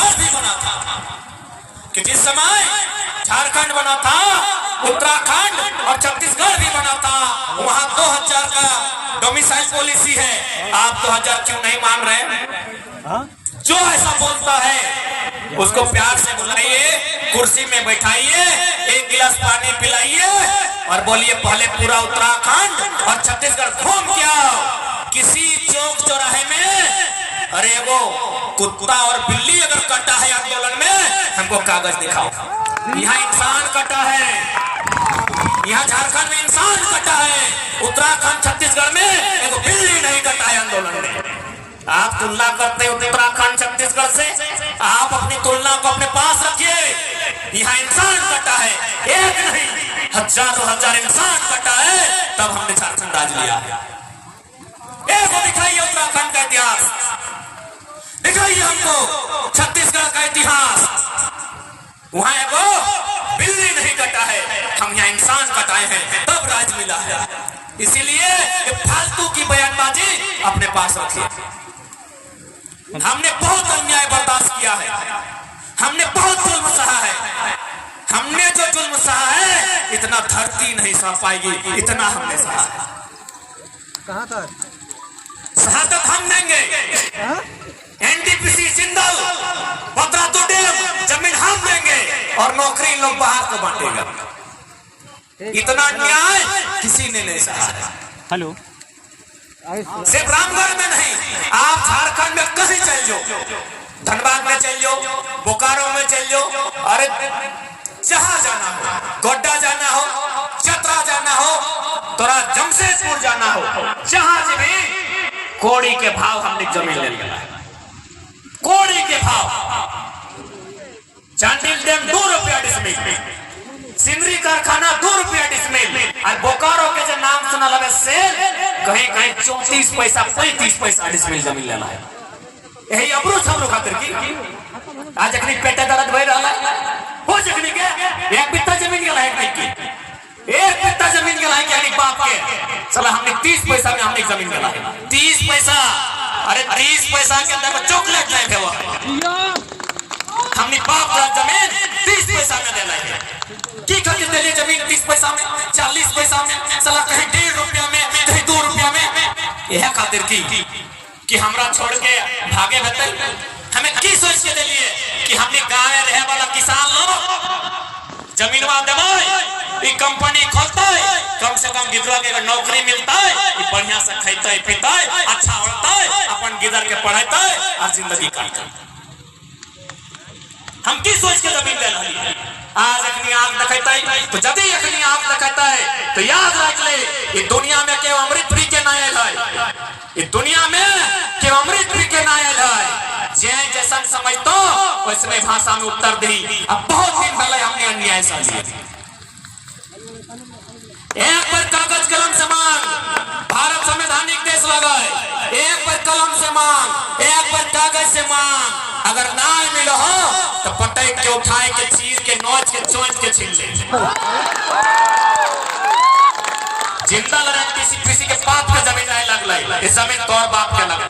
छत्तीसगढ़ भी बना था कि जिस समय झारखंड बना था, उत्तराखंड और छत्तीसगढ़ भी बना था, वहां 2000 का डोमिसाइल पॉलिसी है। आप 2000 क्यों नहीं मान रहे? जो ऐसा बोलता है उसको प्यार से बुलाइए, कुर्सी में बैठाइए, एक गिलास पानी पिलाइए और बोलिए पहले पूरा उत्तराखंड और छत्तीसगढ़ घूम के आओ। किसी चौक चौराहे में अरे वो कुत्ता और बिल्ली अगर कटा है आंदोलन में, हमको कागज दिखाओ। यहाँ इंसान कटा है, यहाँ झारखंड में इंसान कटा है, उत्तराखंड छत्तीसगढ़ में एक बिल्ली नहीं कटा है आंदोलन में। आप तुलना करते हो उत्तराखंड छत्तीसगढ़ से, आप अपनी तुलना को अपने पास रखिए। यहाँ इंसान कटा है, एक नहीं हजारों हजार इंसान कटा है, तब हमने झारखंड राज लिया है। एक दिखाइए उत्तराखंड का इतिहास, दिखाइए हमको छत्तीसगढ़ का इतिहास। वहां एगो बिल्ली नहीं कटा है, हम यहाँ इंसान कटाए हैं, तब राज मिला है। इसीलिए फालतू की बयानबाजी अपने पास रखिए। हमने बहुत अन्याय बर्दाश्त किया है, हमने बहुत जुल्म सहा है। हमने जो जुल्म सहा है इतना धरती नहीं सह पाएगी, इतना हमने सहा है। कहाँ था शहादत हम देंगे। एनटीपीसी जिंदल, बदरातू डैम जमीन हम देंगे और नौकरी लोग बाहर को बांटेगा। इतना अन्याय किसी ने नहीं सहा है। हेलो, सिर्फ रामगढ़ में नहीं, आप झारखंड में कहीं चल जाओ, धनबाद में चल जाओ, बोकारो में चल जाओ, अरे जहां जाना हो, गोड्डा जाना हो, चतरा जाना हो, तोरा जमशेदपुर जाना हो, जहां भी कोड़ी के भाव हमने जमीन ले लिया है। कोड़ी के भाव। चांडिल डैम 2 रुपया डिसमिल, सिंदरी कारखाना 2 रुपया डिसमिल, और बोकारो के जो नाम सुना लगे से कहीं कहीं 34 पैसा 35 पैसा डिसमिल जमीन लेना है। यही अबरू छबरू खातिर की आज अखनी पेटे दर्द भई रहा है। हो जखनी के एक बित्ता जमीन गेला है की, एक बित्ता जमीन गेला है कि बाप के चला हमने 30 पैसा में हमने जमीन गेला है। 30 पैसा, अरे 30 पैसा के अंदर में चॉकलेट नहीं थे, वो हमने बाप का जमीन 30 पैसा में देना है। की खातिर दे जमीन 30 पैसा में, 40 पैसा में, चला कहीं 1.5 रुपया में, कहीं 2 रुपया में। यह खातिर की कि हमरा छोड़ के भागे बेहतर। हमें की सोच के दिलिए कि हमने गाँव में रहे वाला किसान लोग जमीनवा देवे, कंपनी खोलता है, कम से कम गिदरा के अगर नौकरी मिलता है, बढ़िया से खाते पीता है, अच्छा होता है, अपन गिदर के पढ़ाता है और जिंदगी काटता है। हम की सोच के जमीन ले रही? आज अखनी आग दिखाता है, तो जब अखनी आग दिखाता है तो याद रख ले, ये दुनिया में केवल अमृत फ्री के नायल है, ये दुनिया में केवल अमृत फ्री के नायल है। जैसा समझतो वैसने भाषा में उत्तर दी। अब बहुत दिन पहले हमने अन्याय समझा। एक पर कागज कलम से मांग, भारत संवैधानिक देश लगा है। एक पर कलम से मांग, एक पर कागज से मांग। अगर ना मिलो हो तो पटक के उठाए के चीर के नोच के चोंच के छीन ले। जिंदा लड़े किसी के बाप के जमीन नहीं लगल, इस जमीन तोर बाप के लगल।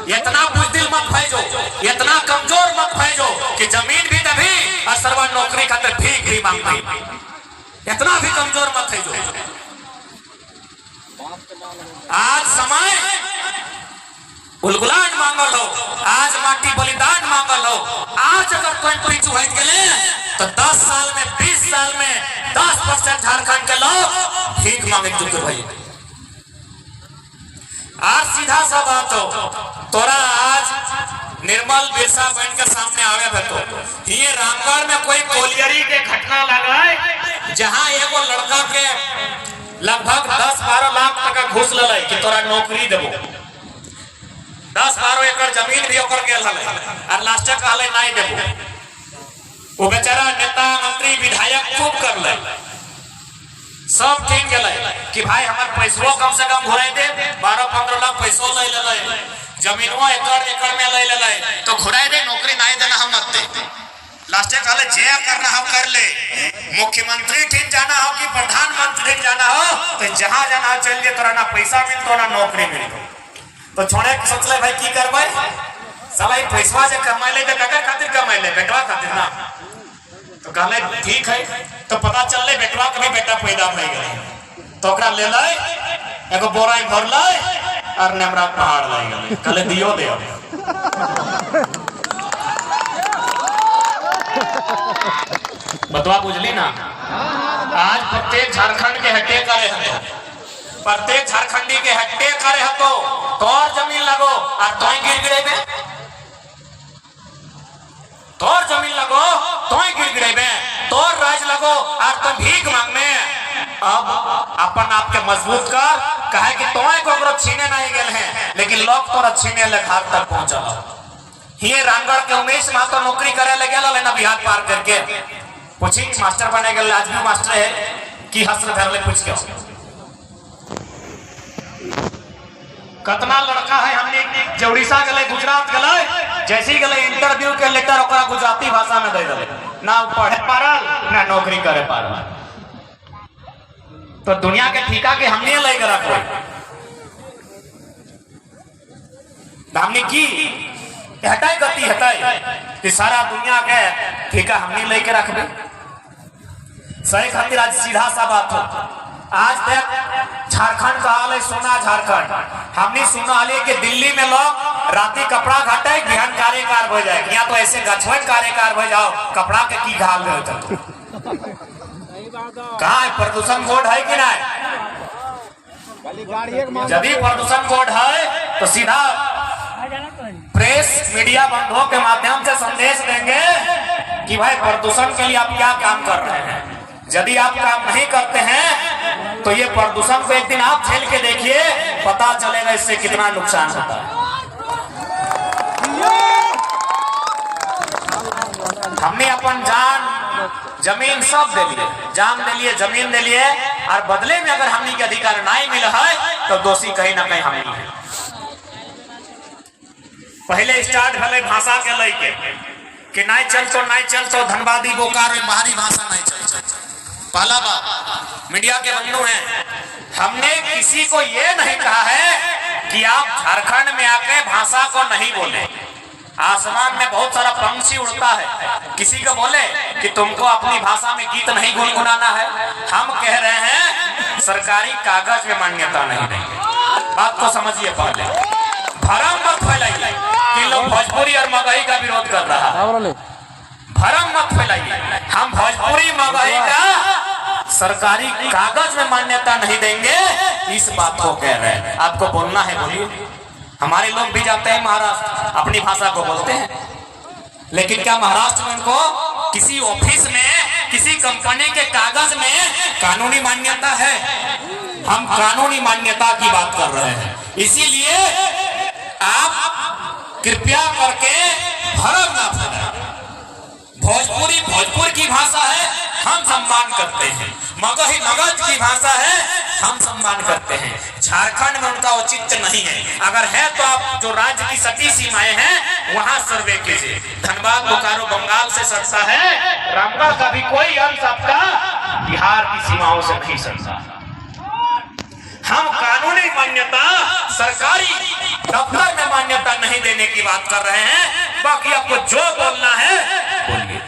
इतना बुजदिल मत भेजो, इतना कमजोर मत भेजो कि जमीन भी दबी और सरवा नौकरी खातिर भीख भी मांगती। इतना भी कमजोर मत भेजो। आज समय उलगुलान मांगल हो, आज माटी बलिदान मांगल हो। आज अगर कोई पीछू हट गए तो 10 साल में 20 साल में 10% झारखंड के लोग भीख मांगे चुके भाई। आज सीधा सा बात हो, तोरा आज निर्मल बिरसा बहन के सामने आवे तो ये रामगढ़ में कोई कोलियरी के घटना लगाए जहां एगो लड़का के लगभग 10-12 लाख टका घूस लले कि तोरा नौकरी देबो। 10-12 एकड़ जमीन भी ओकर गेल हले और लास्ट कहले नहीं देबो। वो बेचारा नेता मंत्री विधायक खूब करले, सब ठीक गेले कि भाई हमार पैसो कम से कम घुराई दे। 12-15 लाख पैसो ले ले, जमीनवा एकड़ में ले ले तो घुराई दे, नौकरी नहीं देना हम मत दे। लास्ट कहले जे करना हम कर ले। मुख्यमंत्री ठीक जाना हो कि प्रधानमंत्री ठीक जाना हो तो जहां जाना चल जे, तोरा ना पैसा मिलतो ना नौकरी मिलतो। तो छोड़े सोचले भाई की करबे, साला पैसा जे कमाइले तो ककर खातिर कमाइले। ले बेटवा खातिर ना, तो कहले ठीक है। तो पता चल ले बेटवा के भी बेटा पैदा हो गए, तो ओकरा ले ले एगो बोरा भर ले और नेमरा पहाड़ ले गए, कहले दियो दे। बतवा बुझली ना। आज प्रत्येक झारखंड के हटे करे हतो, प्रत्येक झारखंडी के हटे करे हतो, तोर जमीन लगो और तोय गिड़गिड़ेबे, तोर जमीन लगो तोय गिड़गिड़ेबे, तोर राज लगो और तुम भीख मांगने। अब अपन आप के मजबूत कर, कहे कि तोय को छीने नहीं गेल हैं, लेकिन लोग तोरा छीने लेखार तक पहुंचल। ये रामगढ़ के उमेश महतो नौकरी करे ले गेल ना बिहार पार करके, पूछी मास्टर बने गेल, आज भी मास्टर है कि हस्र धर ले पूछ के। कितना लड़का है हमने जो उड़ीसा गए, गुजरात गए, जैसे ही गए इंटरव्यू के लेटर ओकरा गुजराती भाषा में दे दे, ना पढ़े पारल ना नौकरी करे पारल। तो दुनिया के ठिका के हमने लेके रखो, हमने की हटाई गति हटाई कि सारा दुनिया के ठिका हमने लेके रखबे। सही खातिर आज सीधा सा बात हो, आज तक झारखंड का हाल है सोना झारखंड। हमने सुना ले कि दिल्ली में लोग राती कपड़ा घाटे ज्ञान कार्यकार हो जाए, यहाँ तो ऐसे गछवन कार्यकार हो जाओ, कपड़ा के की घाल में होता। कहाँ है प्रदूषण बोर्ड है कि नहीं? यदि प्रदूषण बोर्ड है तो सीधा प्रेस मीडिया बंधुओं के माध्यम से संदेश देंगे कि भाई प्रदूषण के लिए आप क्या काम कर रहे हैं। यदि आप काम नहीं करते हैं तो ये प्रदूषण को एक दिन आप झेल के देखिए, पता चलेगा इससे कितना नुकसान होता है। हमने अपन जान जमीन सब दे लिए, जान दे लिए, जमीन दे लिए, और बदले में अगर हमने के अधिकार नहीं मिला है तो दोषी कहीं ना कहीं हमने है। पहले स्टार्ट भले भाषा के लेके कि नहीं चल तो धनबादी बोकारो बाहरी भाषा नहीं चल। पहला बात मीडिया के बंधु हैं, हमने किसी को ये नहीं कहा है कि आप झारखंड में आके भाषा को नहीं बोले। आसमान में बहुत सारा पंछी उड़ता है, किसी को बोले कि तुमको अपनी भाषा में गीत नहीं गुनगुनाना है। हम कह रहे हैं सरकारी कागज में मान्यता नहीं देंगे। बात को समझिए, पहले भरम मत फैलाइए कि लोग भोजपुरी और मगही का विरोध कर रहा है। भरम मत फैलाइए, हम भोजपुरी मगही का सरकारी कागज में मान्यता नहीं देंगे, इस बात को कह रहे हैं। आपको बोलना है बोलिए। हमारे लोग भी जाते हैं महाराष्ट्र, अपनी भाषा को बोलते हैं, लेकिन क्या महाराष्ट्र में उनको किसी ऑफिस में किसी कंपनी के कागज में कानूनी मान्यता है? हम कानूनी मान्यता की बात कर रहे हैं। इसीलिए आप कृपया करके भरम ना फैलाएं। भोजपुरी भोजपुर की भाषा है, हम सम्मान करते हैं। मगही मगध की भाषा है, हम सम्मान करते हैं। झारखंड में उनका औचित्य नहीं है। अगर है तो आप जो राज्य की सटी सीमाएं हैं वहां सर्वे कीजिए। धनबाद बोकारो बंगाल से सटता है, रामगढ़ का भी कोई अंश आपका बिहार की सीमाओं से नहीं सटता। हम कानूनी मान्यता सरकारी दफ्तर में मान्यता नहीं देने की बात कर रहे हैं। बाकी आपको जो बोलना है बोलिए।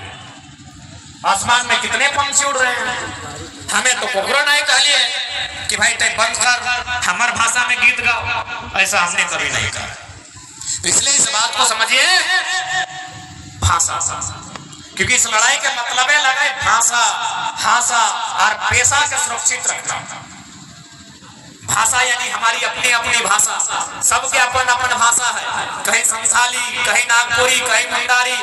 आसमान में कितने पंछी उड़ रहे हैं, हमें तो कोकरो नहीं कहलिए कि भाई तय बंद कर, हमार भाषा में गीत गाओ, ऐसा हमने कभी नहीं कहा। इसलिए इस बात को समझिए, भाषा, क्योंकि इस लड़ाई के मतलब है लड़ाई भाषा और पेशा के सुरक्षित रखना। भाषा यानी हमारी अपनी अपनी भाषा, सबके अपन अपन भाषा है। कहीं संथाली, कहीं नागपुरी, कहीं मुंडारी,